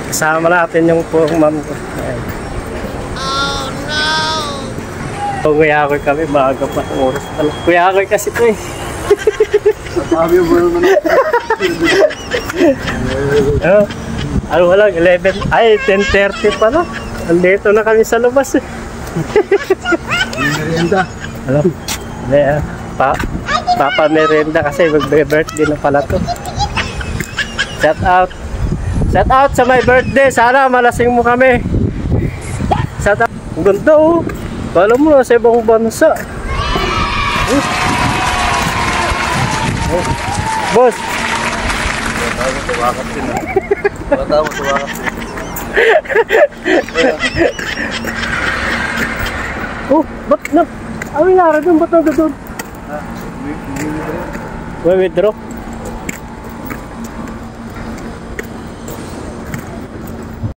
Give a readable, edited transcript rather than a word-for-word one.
Kasama natin yung pong ma'am ko. Ayan. Oh no! So, Kuya Akoy kami, maaga pa ang oras pala. Kuya Akoy kasi ito eh. Sabi mo naman. Ano wala, 11, ay 10:30 pala. Andito na kami sa labas eh. Merienda. Alam, papa merienda kasi magbe-birthday na pala to. Shout out. Shout out sa my birthday. Sana malasing mo kami. Shout out. Ang ganda oh. Kala mo na sa ibang bansa. Boss. Tuwakat din ah. Bata mo, tuwakat din. Oh, ba't na? Ano nangyari doon? Ba't na doon? May withdraw?